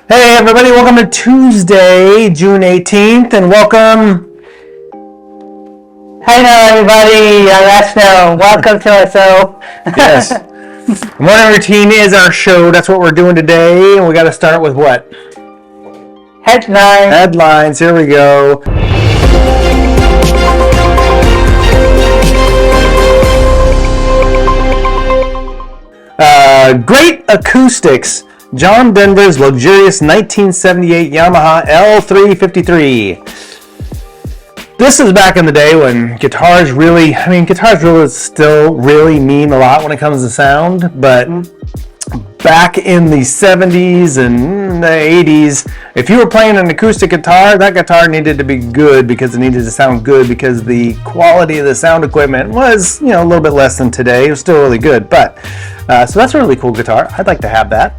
Hey everybody, welcome to Tuesday, June 18th, and welcome. Hi now everybody, I'm Vocational. Welcome to our show. Yes. Morning routine is our show. That's what we're doing today, and we got to start with what? Headlines, here we go. Great acoustics. John Denver's luxurious 1978 Yamaha L353. This is back in the day when guitars really still really mean a lot when it comes to sound, but back in the 70s and the 80s, if you were playing an acoustic guitar, that guitar needed to be good because it needed to sound good because the quality of the sound equipment was, a little bit less than today. It was still really good, but so that's a really cool guitar. I'd like to have that.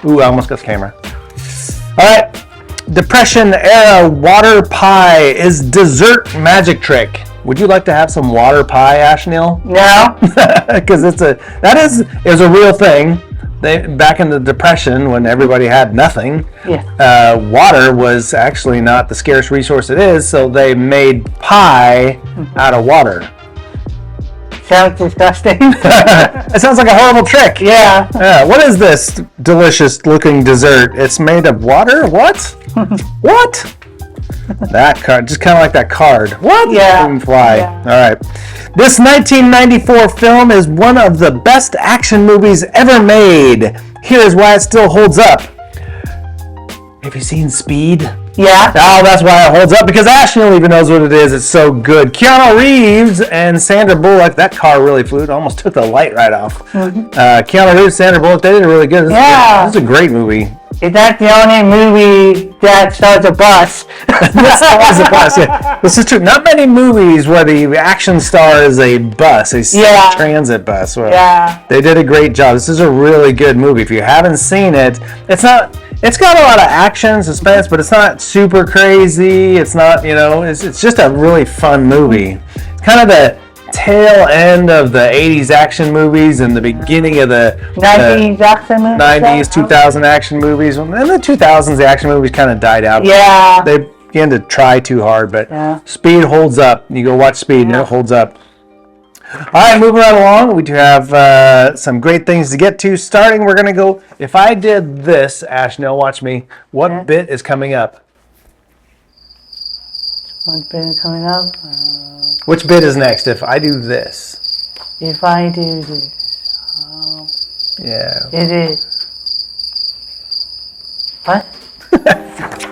Ooh, I almost got the camera. All right. Depression era water pie is dessert magic trick. Would you like to have some water pie, Ashnil? No. Because it was a real thing. Back in the Depression, when everybody had nothing, water was actually not the scarce resource it is, so they made pie out of water. Sounds disgusting. It sounds like a horrible trick. Yeah. What is this delicious looking dessert? It's made of water? What? What? That card, just kind of like that card. What? Yeah. Fly. Yeah. All right. This 1994 film is one of the best action movies ever made. Here's why it still holds up. Have you seen Speed? Yeah. Oh, that's why it holds up, because Ashley even knows what it is. It's so good. Keanu Reeves and Sandra Bullock, that car really flew. It almost took the light right off. Mm-hmm. Keanu Reeves, Sandra Bullock, they did really good. This is a great movie. Is that the only movie that stars a bus? This stars a bus, yeah. This is true. Not many movies where the action star is a bus, a transit bus. Well, they did a great job. This is a really good movie. If you haven't seen it, it's got a lot of action, suspense, but it's not super crazy. It's not, it's just a really fun movie. It's kind of the tail end of the 80s action movies and the beginning of the 90s action movies? 90s, 2000 action movies. In the 2000s, the action movies kind of died out. Yeah. They began to try too hard, but Speed holds up. You go watch Speed and it holds up. All right, moving right along. We do have some great things to get to. Starting, we're going to go, if I did this, Ashnell, watch me. What bit is coming up? What bit is coming up? Which bit is next if I do this? If I do this. It is. What?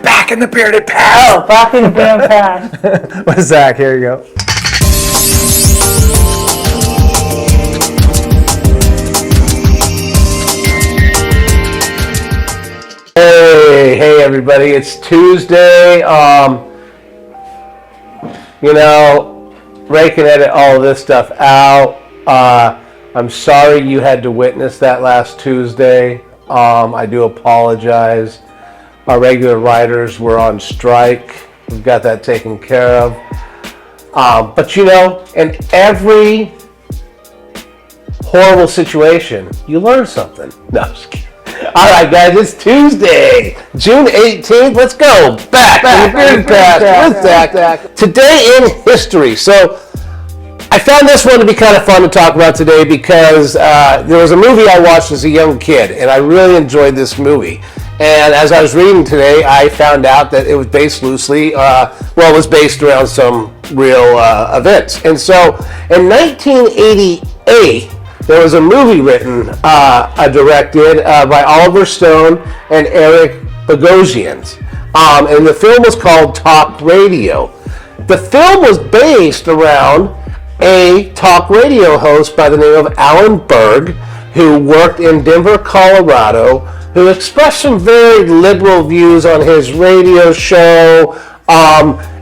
Back in the bearded past. Oh, back in the bearded past. With Zach, here you go. Hey everybody, it's Tuesday. Ray can edit all of this stuff out. I'm sorry you had to witness that last Tuesday. I do apologize. Our regular writers were on strike. We've got that taken care of. But in every horrible situation, you learn something. No, I'm just kidding. All right, guys, it's Tuesday, June 18th. Let's go back in the past with Zach. Today in history. So I found this one to be kind of fun to talk about today because there was a movie I watched as a young kid, and I really enjoyed this movie. And as I was reading today, I found out that it was based loosely, it was based around some real events. And so in 1988, there was a movie written, directed by Oliver Stone and Eric Bogosian. And the film was called Talk Radio. The film was based around a talk radio host by the name of Alan Berg, who worked in Denver, Colorado, who expressed some very liberal views on his radio show.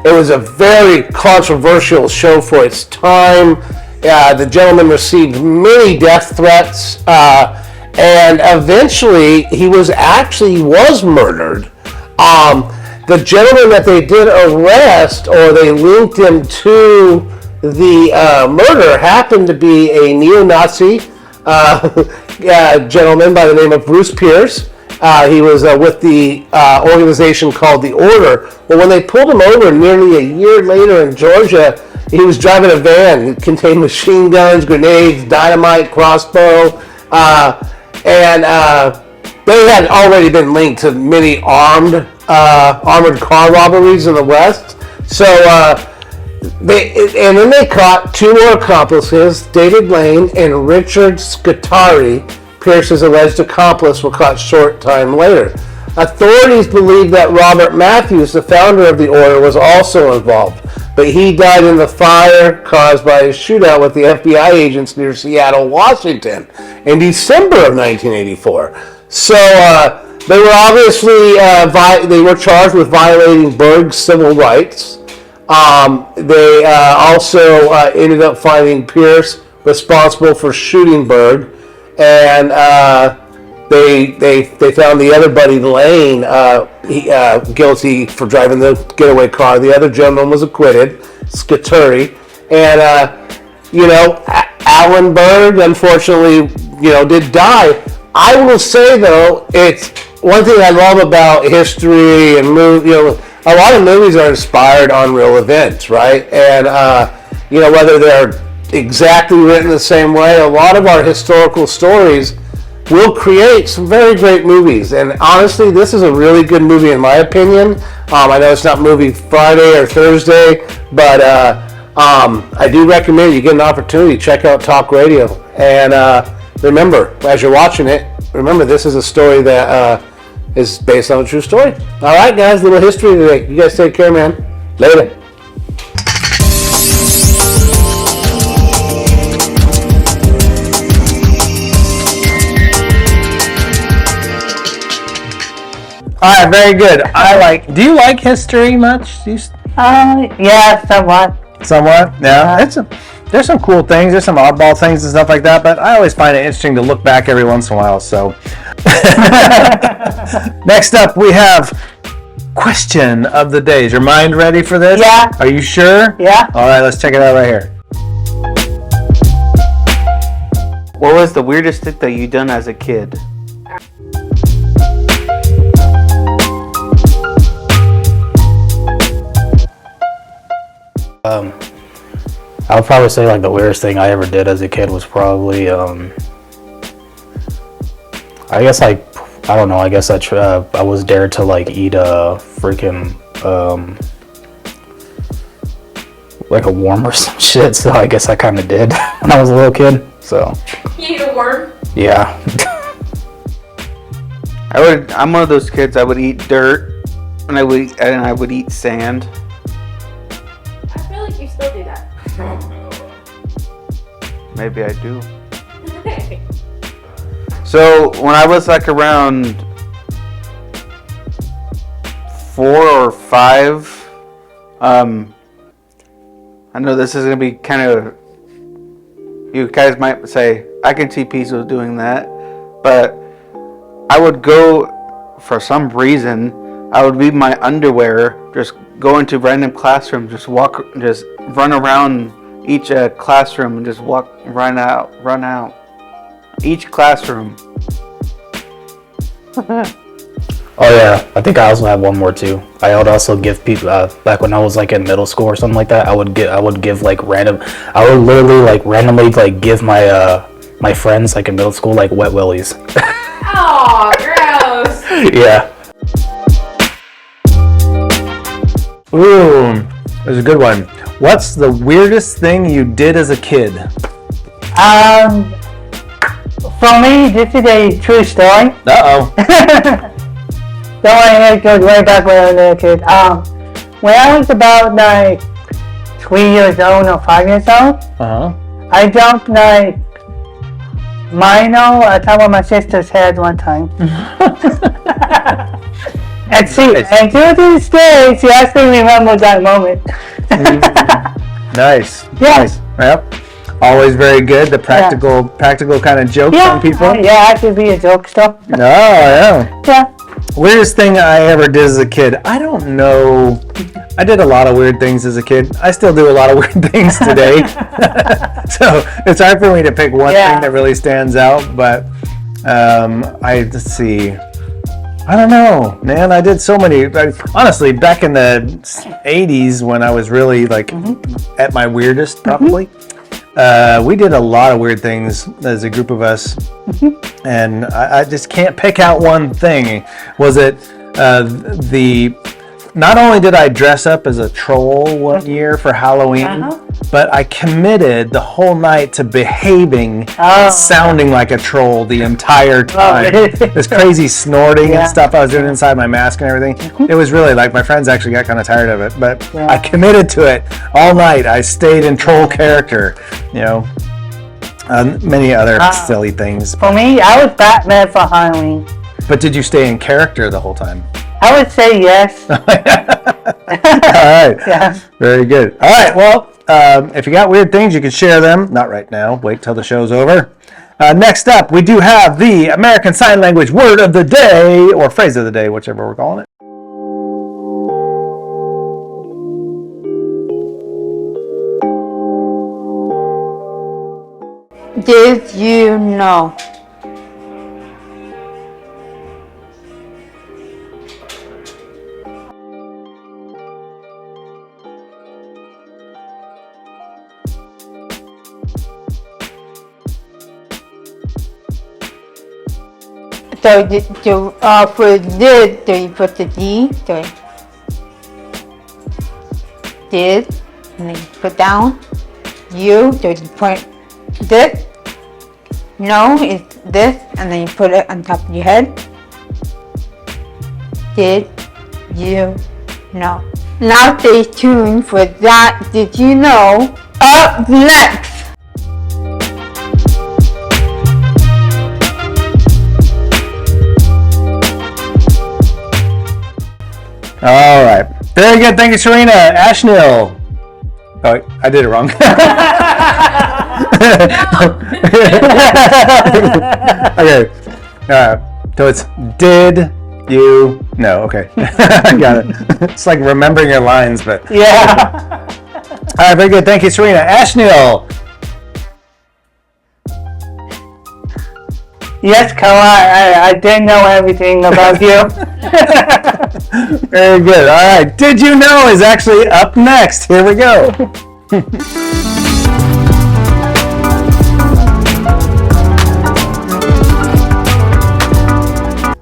It was a very controversial show for its time. The gentleman received many death threats, and eventually he was murdered. The gentleman that they did arrest, or they linked him to the murder, happened to be a neo-Nazi gentleman by the name of Bruce Pierce. He was with the organization called the Order. Well, when they pulled him over nearly a year later in Georgia, he was driving a van. It contained machine guns, grenades, dynamite, crossbow, and they had already been linked to many armored car robberies in the West. So then they caught two more accomplices, David Lane and Richard Scutari. Pierce's alleged accomplice were caught short time later. Authorities believe that Robert Matthews, the founder of the Order, was also involved, but he died in the fire caused by a shootout with the FBI agents near Seattle, Washington, in December of 1984. So they were obviously they were charged with violating Berg's civil rights. They also ended up finding Pierce responsible for shooting Berg, and they found the other buddy Lane guilty for driving the getaway car. The other gentleman was acquitted, Scutari, and Alan Berg unfortunately did die. I will say though, it's one thing I love about history and a lot of movies are inspired on real events, right? And whether they're exactly written the same way, a lot of our historical stories will create some very great movies. And honestly, this is a really good movie in my opinion. I know it's not movie Friday or Thursday, but I do recommend you get an opportunity to check out Talk Radio. And remember, as you're watching it, remember this is a story that is based on a true story. All right, guys, little history today. You guys take care, man. Later. All right, very good. Do you like history much? Yeah, somewhat. Somewhat? Yeah. There's some cool things. There's some oddball things and stuff like that, but I always find it interesting to look back every once in a while. So, next up we have question of the day. Is your mind ready for this? Yeah. Are you sure? Yeah. All right, let's check it out right here. What was the weirdest thing that you done as a kid? I would probably say like the weirdest thing I ever did as a kid was probably I guess I was dared to like eat a freaking like a worm or some shit, so I guess I kind of did when I was a little kid. So You ate a worm? yeah. I'm one of those kids. I would eat dirt, and I would eat sand. I feel like you still do that. Maybe I do. So when I was like around 4 or 5, I know this is gonna be kind of. You guys might say I can see Pizzo doing that, but I would go for some reason. I would leave my underwear, just go into random classrooms, just run around each classroom and just run out each classroom. Oh yeah, I think I also have one more too. I would also give people back when I was like in middle school or something like that. I would give like I would literally like randomly like give my my friends like in middle school like wet willies. Oh, gross. Yeah. Ooh, there's a good one. What's the weirdest thing you did as a kid? For me, this is a true story. Uh-oh. Don't worry, it goes way back when I was a kid. When I was about like 3 years old or 5 years old, Uh-huh. I jumped like Mino on top of my sister's head one time. And to this day, she actually remembers that moment. Nice. Yeah. Nice. Yep. Always very good. The practical kind of jokes on people. Yeah, I could be a jokester. Oh, yeah. Yeah. Weirdest thing I ever did as a kid. I don't know. I did a lot of weird things as a kid. I still do a lot of weird things today. So it's hard for me to pick one thing that really stands out. But let's see. I don't know, man. I did so many. Honestly, back in the 80s when I was really like at my weirdest, probably, we did a lot of weird things as a group of us. And I just can't pick out one thing. Was it not only did I dress up as a troll one year for Halloween, but I committed the whole night to behaving, sounding like a troll the entire time. This crazy snorting and stuff I was doing inside my mask and everything. It was really like, my friends actually got kind of tired of it, but I committed to it all night. I stayed in troll character, many other silly things. For me, I was Batman for Halloween. But did you stay in character the whole time? I would say yes. All right. Yeah. Very good. All right. Well, if you got weird things, you can share them. Not right now. Wait till the show's over. Next up, we do have the American Sign Language word of the day, or phrase of the day, whichever we're calling it. Did you know? So for did, do you put the D? So did, and then you put down. You, so you put this. No, it's this, and then you put it on top of your head. Did you know? Now stay tuned for that. Did you know? Up next. All right. Very good. Thank you, Serena. Ashnil. Oh, I did it wrong. Okay. So it's did you know? Okay. I got it. It's like remembering your lines, but. Yeah. All right. Very good. Thank you, Serena. Ashnil. Yes, Carl, I did know everything about you. Very good. All right. Did you know is actually up next. Here we go.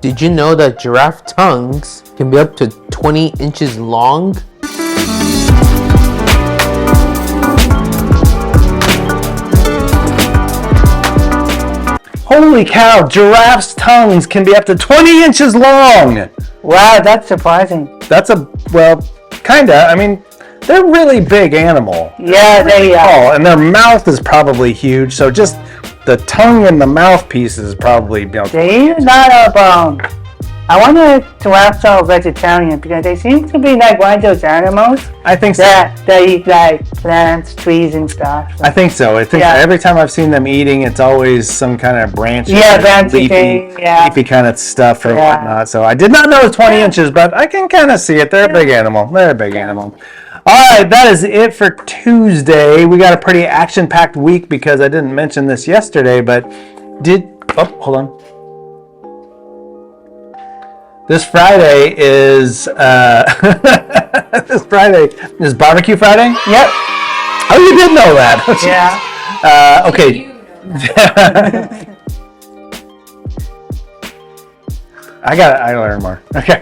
Did you know that giraffe tongues can be up to 20 inches long? Holy cow, giraffes' tongues can be up to 20 inches long. Wow, that's surprising. That's kinda. I mean, they're a really big animal. Yeah, they are. Oh, and their mouth is probably huge, so just the tongue and the mouthpiece is probably, They eat a lot of, I wonder if giraffes are vegetarian, because they seem to be like one of those animals I think so. that they eat like plants, trees, and stuff. I think so. I think every time I've seen them eating, it's always some kind of branch, branchy thing, leafy kind of stuff or whatnot. So I did not know it was 20 inches, but I can kind of see it. They're a big animal. They're a big animal. All right, that is it for Tuesday. We got a pretty action-packed week because I didn't mention this yesterday, but hold on. This Friday is Barbecue Friday. Yep. Oh, you did know that. Yeah. Okay. I gotta learn more. Okay.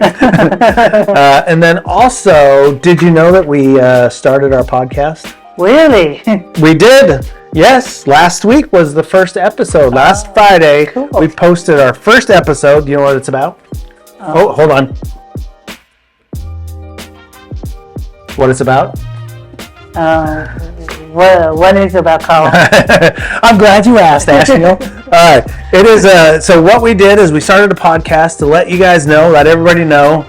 And then also, did you know that we started our podcast? Really? We did. Yes. Last week was the first episode. Last Friday, cool. We posted our first episode. Do you know what it's about? Oh, hold on. What it's about? What is it about, Carl? I'm glad you asked, Ashley. All right. It is, so what we did is we started a podcast to let you guys know, let everybody know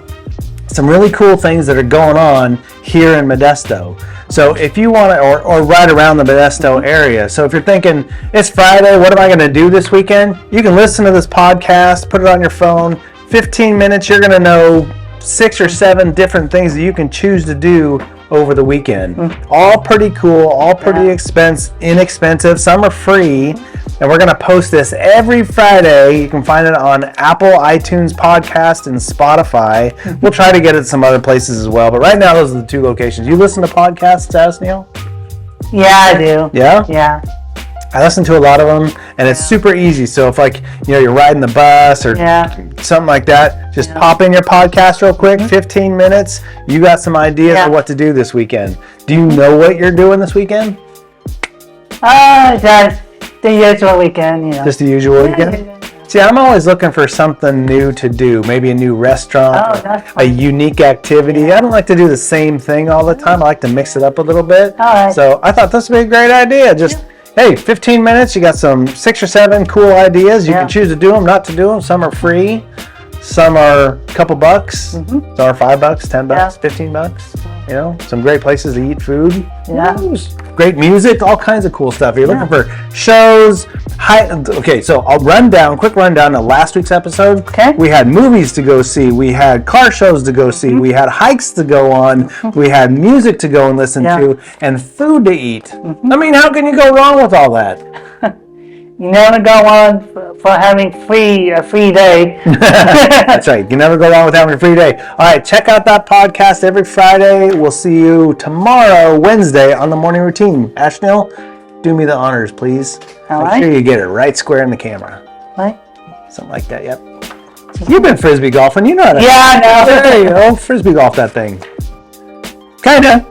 some really cool things that are going on here in Modesto. So if you want to, or right around the Modesto area. So if you're thinking, it's Friday, what am I going to do this weekend? You can listen to this podcast, put it on your phone. 15 minutes, you're going to know 6 or 7 different things that you can choose to do over the weekend. All pretty cool, all pretty inexpensive. Some are free. And we're going to post this every Friday. You can find it on Apple, iTunes Podcast, and Spotify. We'll try to get it some other places as well. But right now, those are the 2 locations. You listen to podcasts, Neil? Yeah, I do. Yeah? Yeah. I listen to a lot of them, and it's super easy. So if you're riding the bus or something like that, just pop in your podcast real quick, 15 minutes. You got some ideas of what to do this weekend. Do you know what you're doing this weekend? Just the usual weekend, Just the usual weekend? See, I'm always looking for something new to do. Maybe a new restaurant, a unique activity. I don't like to do the same thing all the time. I like to mix it up a little bit. All right. So I thought this would be a great idea. Just, hey, 15 minutes, you got some 6 or 7 cool ideas. You can choose to do them, not to do them. Some are free. Some are a couple bucks. Some are $5, $10, $15. Some great places to eat food. Yeah. Great music, all kinds of cool stuff. If you're looking for shows, okay, so quick rundown of last week's episode. Okay. We had movies to go see. We had car shows to go see. We had hikes to go on. We had music to go and listen to, and food to eat. I mean, how can you go wrong with all that? You never go on for having a free day. That's right. You never go wrong with having a free day. All right, check out that podcast every Friday. We'll see you tomorrow, Wednesday, on the morning routine. Ashnil, do me the honors, please. Make sure you get it right square in the camera. Right. Something like that, yep. You've been Frisbee golfing. You know how to. Yeah, I know. There you go. Frisbee golf that thing. Kinda.